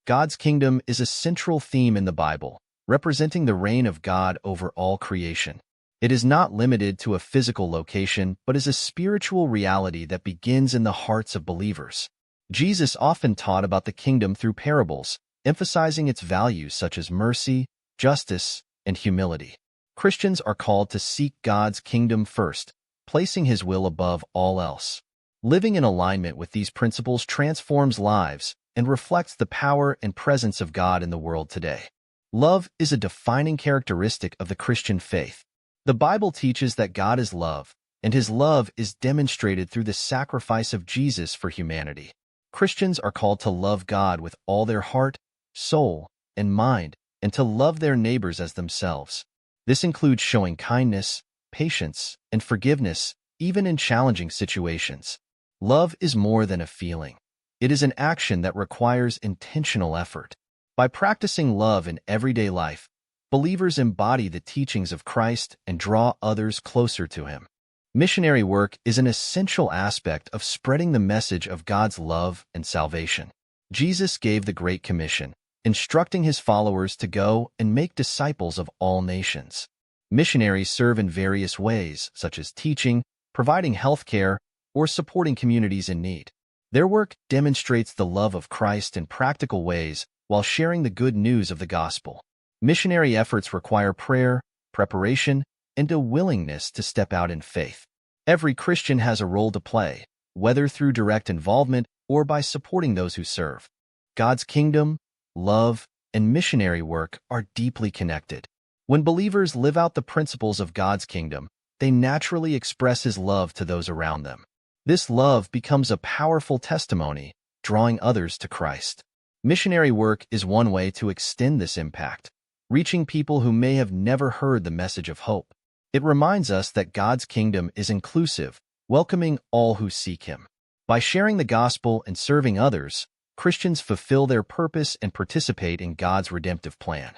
God's kingdom is a central theme in the Bible, representing the reign of God over all creation. It is not limited to a physical location, but is a spiritual reality that begins in the hearts of believers. Jesus often taught about the kingdom through parables, emphasizing its values such as mercy, justice, and humility. Christians are called to seek God's kingdom first, placing His will above all else. Living in alignment with these principles transforms lives and reflects the power and presence of God in the world today. Love is a defining characteristic of the Christian faith. The Bible teaches that God is love, and His love is demonstrated through the sacrifice of Jesus for humanity. Christians are called to love God with all their heart, soul, and mind, and to love their neighbors as themselves. This includes showing kindness, patience, and forgiveness, even in challenging situations. Love is more than a feeling. It is an action that requires intentional effort. By practicing love in everyday life, believers embody the teachings of Christ and draw others closer to Him. Missionary work is an essential aspect of spreading the message of God's love and salvation. Jesus gave the Great Commission, instructing His followers to go and make disciples of all nations. Missionaries serve in various ways, such as teaching, providing health care, or supporting communities in need. Their work demonstrates the love of Christ in practical ways while sharing the good news of the gospel. Missionary efforts require prayer, preparation, and a willingness to step out in faith. Every Christian has a role to play, whether through direct involvement or by supporting those who serve. God's kingdom, love, and missionary work are deeply connected. When believers live out the principles of God's kingdom, they naturally express His love to those around them. This love becomes a powerful testimony, drawing others to Christ. Missionary work is one way to extend this impact, reaching people who may have never heard the message of hope. It reminds us that God's kingdom is inclusive, welcoming all who seek Him. By sharing the gospel and serving others, Christians fulfill their purpose and participate in God's redemptive plan.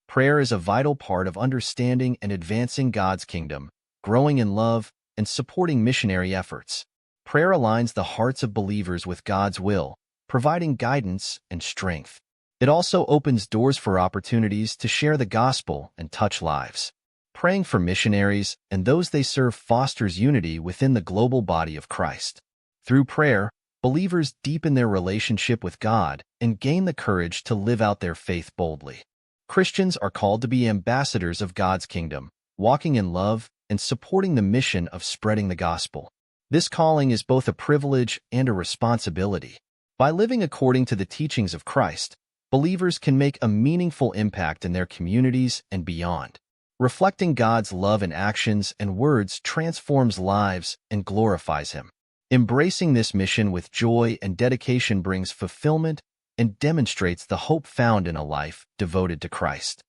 Prayer is a vital part of understanding and advancing God's kingdom, growing in love, and supporting missionary efforts. Prayer aligns the hearts of believers with God's will, providing guidance and strength. It also opens doors for opportunities to share the gospel and touch lives. Praying for missionaries and those they serve fosters unity within the global body of Christ. Through prayer, believers deepen their relationship with God and gain the courage to live out their faith boldly. Christians are called to be ambassadors of God's kingdom, walking in love and supporting the mission of spreading the gospel. This calling is both a privilege and a responsibility. By living according to the teachings of Christ, believers can make a meaningful impact in their communities and beyond. Reflecting God's love in actions and words transforms lives and glorifies Him. Embracing this mission with joy and dedication brings fulfillment and demonstrates the hope found in a life devoted to Christ.